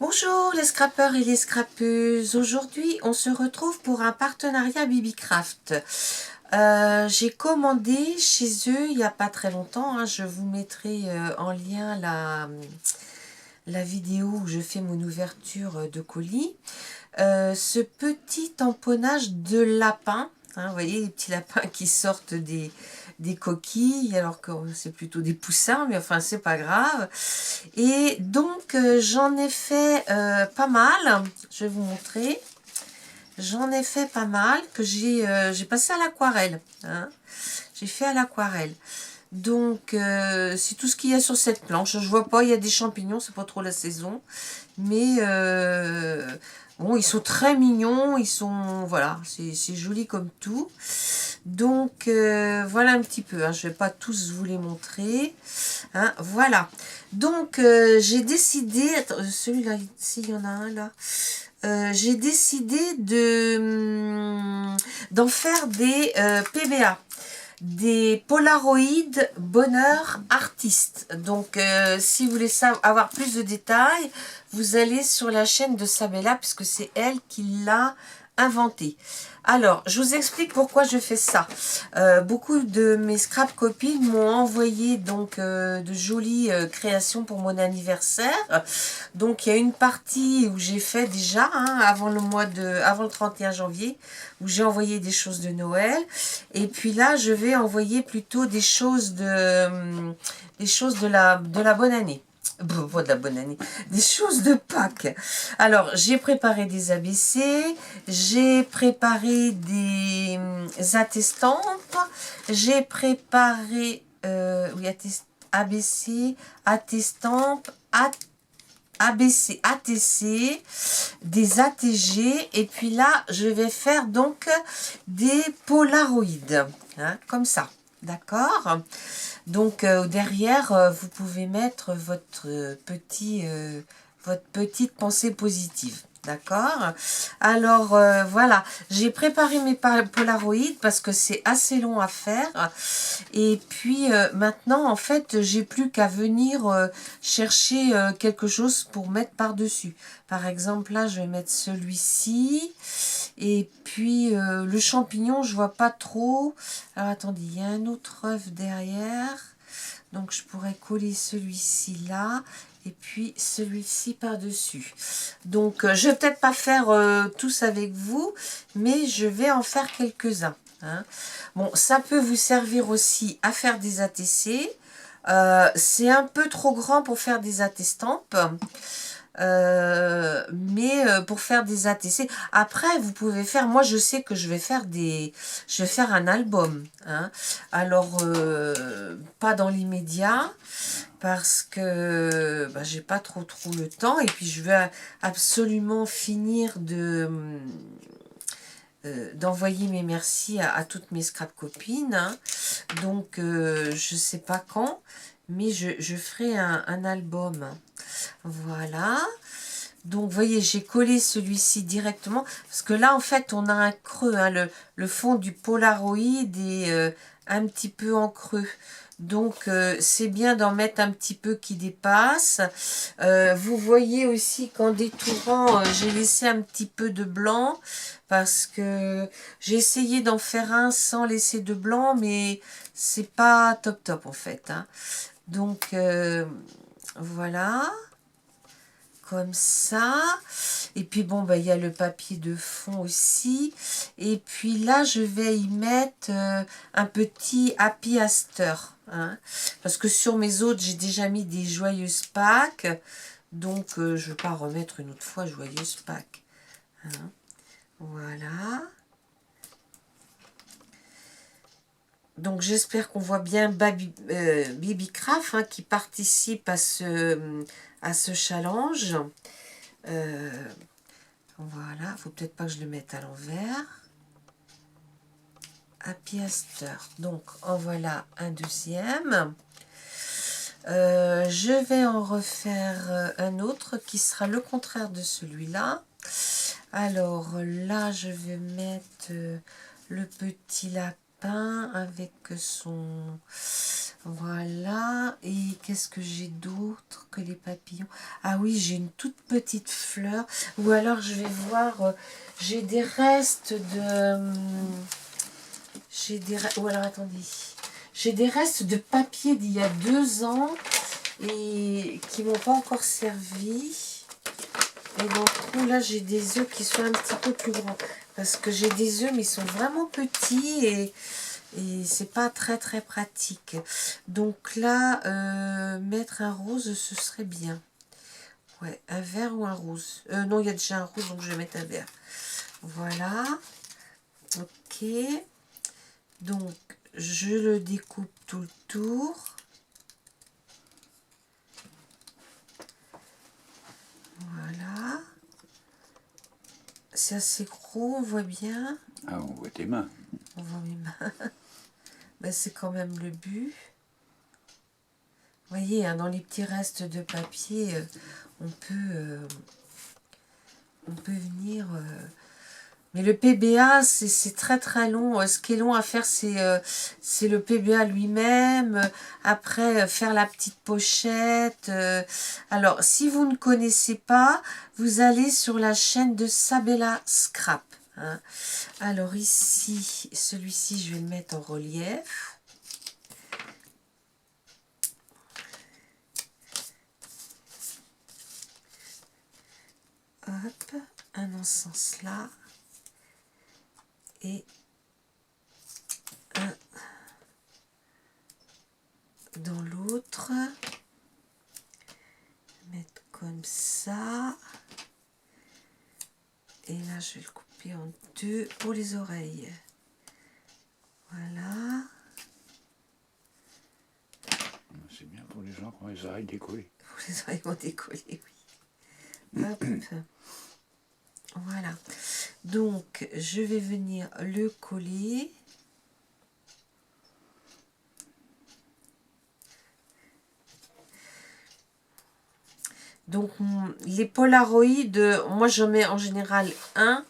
Bonjour les scrappeurs et les scrappeuses. Aujourd'hui, on se retrouve pour un partenariat Bibicraft. J'ai commandé chez eux il n'y a pas très longtemps. Je vous mettrai en lien la vidéo où je fais mon ouverture de colis. Ce petit tamponnage de lapin. Vous voyez les petits lapins qui sortent des coquilles, alors que c'est plutôt des poussins, mais enfin c'est pas grave. Et donc j'en ai fait pas mal, je vais vous montrer. J'en ai fait pas mal que j'ai passé à l'aquarelle. J'ai fait à l'aquarelle. Donc c'est tout ce qu'il y a sur cette planche. Je vois pas, il y a des champignons, c'est pas trop la saison. Mais bon, ils sont très mignons, ils sont, voilà, c'est joli comme tout. Donc voilà un petit peu, je vais pas tous vous les montrer. Voilà. Donc j'ai décidé, celui-là, s'il y en a un là, j'ai décidé d'en faire des PBA, des Polaroid Bonheur Artiste. Donc si vous voulez avoir plus de détails, vous allez sur la chaîne de Sabella puisque c'est elle qui l'a inventé. Alors, je vous explique pourquoi je fais ça. Beaucoup de mes scrap copines m'ont envoyé donc de jolies créations pour mon anniversaire. Donc, il y a une partie où j'ai fait déjà avant le 31 janvier, où j'ai envoyé des choses de Noël. Et puis là, je vais envoyer plutôt des choses de la bonne année. Bon, de la bonne année. Des choses de Pâques. Alors, j'ai préparé des ABC, j'ai préparé des attestampes, j'ai préparé oui, ABC, attestampes, ABC, ATC, des ATG, et puis là, je vais faire donc des polaroïdes, comme ça, d'accord? Donc derrière, vous pouvez mettre votre petite pensée positive. D'accord? Alors voilà, j'ai préparé mes polaroïdes parce que c'est assez long à faire. Et puis maintenant, en fait, j'ai plus qu'à venir chercher quelque chose pour mettre par-dessus. Par exemple, là, je vais mettre celui-ci. Et puis le champignon, je vois pas trop. Alors attendez, il y a un autre œuf derrière. Donc je pourrais coller celui-ci là. Et puis celui-ci par-dessus. Donc je vais peut-être pas faire tous avec vous, mais je vais en faire quelques-uns. Bon, ça peut vous servir aussi à faire des ATC. C'est un peu trop grand pour faire des attestampes. Mais pour faire des ATC, après vous pouvez faire, moi je sais que je vais faire un album, alors pas dans l'immédiat parce que j'ai pas trop le temps, et puis je vais absolument finir d'envoyer mes merci à toutes mes scrap copines, donc je sais pas quand, mais je ferai un album. Voilà. Donc, vous voyez, j'ai collé celui-ci directement. Parce que là, en fait, on a un creux. Le fond du Polaroid est un petit peu en creux. Donc, c'est bien d'en mettre un petit peu qui dépasse. Vous voyez aussi qu'en détourant, j'ai laissé un petit peu de blanc. Parce que j'ai essayé d'en faire un sans laisser de blanc. Mais c'est pas top en fait. Donc, voilà, comme ça. Et puis bon, il y a le papier de fond aussi. Et puis là, je vais y mettre un petit Happy Aster. Parce que sur mes autres, j'ai déjà mis des joyeuses Pâques. Donc, je ne vais pas remettre une autre fois joyeuses Pâques. Voilà. Donc j'espère qu'on voit bien Bibicraft qui participe à ce challenge. Voilà, faut peut-être pas que je le mette à l'envers. Happy Aster. Donc en voilà un deuxième. Je vais en refaire un autre qui sera le contraire de celui-là. Alors là, je vais mettre le petit lapin avec son... Voilà, et qu'est-ce que j'ai d'autre que les papillons? Ah oui, j'ai une toute petite fleur. Ou alors je vais voir, j'ai des restes de... Ou alors attendez, j'ai des restes de papier d'il y a 2 ans et qui m'ont pas encore servi. Et donc là j'ai des œufs qui sont un petit peu plus grands. Parce que j'ai des œufs mais ils sont vraiment petits et c'est pas très très pratique. Donc là, mettre un rose, ce serait bien. Ouais, un vert ou un rose. Non, il y a déjà un rose, donc je vais mettre un vert. Voilà. Ok. Donc, je le découpe tout le tour. Voilà. C'est assez gros, on voit bien. Ah, on voit tes mains. On voit mes mains. Ben, c'est quand même le but. Vous voyez, hein, dans les petits restes de papier, on peut venir... Mais le PBA, c'est très très long. Ce qui est long à faire, c'est le PBA lui-même. Après, faire la petite pochette. Alors, si vous ne connaissez pas, vous allez sur la chaîne de Sabella Scrap. Hein. Alors ici, celui-ci, je vais le mettre en relief. Hop, un dans ce sens-là. Et un dans l'autre. Mettre comme ça. Et là, je vais le couper en 2 pour les oreilles. Voilà. C'est bien pour les gens qui ont les oreilles décollées. Pour les oreilles vont décoller, oui. Hop. Voilà. Donc, je vais venir le coller. Donc, les Polaroid, moi j'en mets en général un.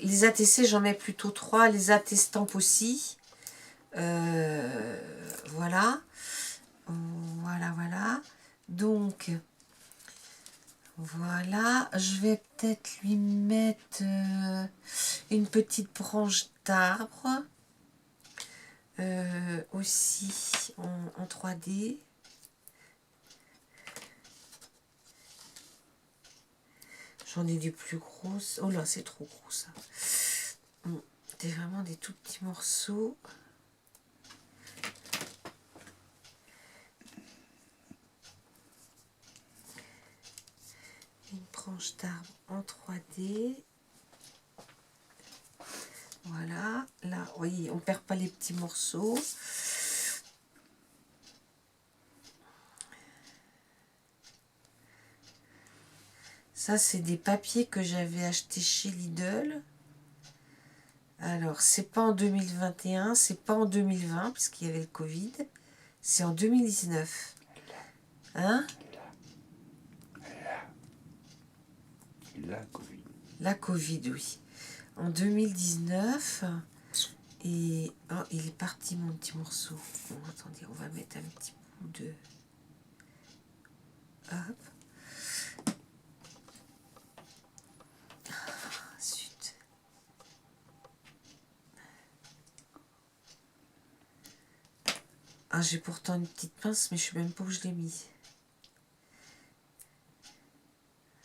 Les ATC, j'en mets plutôt 3. Les AT-Stamp aussi. Voilà. Voilà, voilà. Donc, voilà. Je vais peut-être lui mettre une petite branche d'arbre. Aussi en 3D. J'en ai des plus grosses. Oh là, c'est trop gros ça. C'est vraiment des tout petits morceaux. Une branche d'arbre en 3D. Voilà. Là, vous voyez, on ne perd pas les petits morceaux. Ça, c'est des papiers que j'avais achetés chez Lidl. Alors, c'est pas en 2021, c'est pas en 2020, puisqu'il y avait le Covid. C'est en 2019. Hein? La Covid. La Covid, oui. En 2019. Et oh, il est parti, mon petit morceau. Bon, attendez, on va mettre un petit bout de... Hop. Zut. Ah, j'ai pourtant une petite pince, mais je sais même pas où je l'ai mis.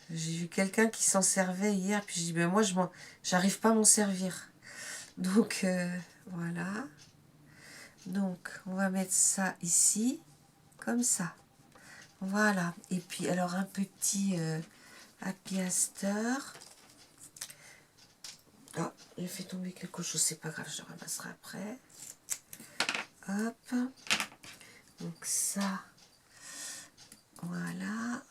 J'ai vu quelqu'un qui s'en servait hier, puis je dis, ben moi, j'arrive pas à m'en servir. Donc, voilà. Donc, on va mettre ça ici, comme ça. Voilà. Et puis, alors, un petit happy aster. Oh, j'ai fait tomber quelque chose, c'est pas grave, je le ramasserai après. Hop. Donc ça, voilà.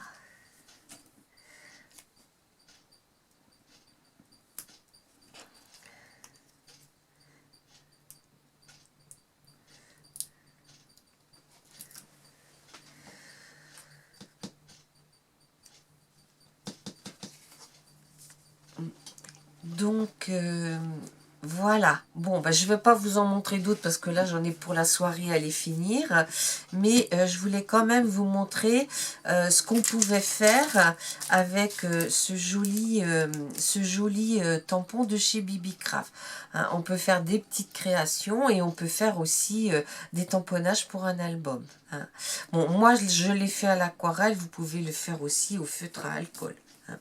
Donc, Voilà, bon, bah, je ne vais pas vous en montrer d'autres parce que là, j'en ai pour la soirée à les finir. Mais je voulais quand même vous montrer ce qu'on pouvait faire avec ce joli tampon de chez Bibi Craft. Hein, on peut faire des petites créations et on peut faire aussi des tamponnages pour un album. Hein. Bon, moi, je l'ai fait à l'aquarelle, vous pouvez le faire aussi au feutre à alcool. Hein.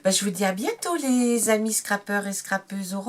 Bah, je vous dis à bientôt les amis scrappeurs et scrappeuses.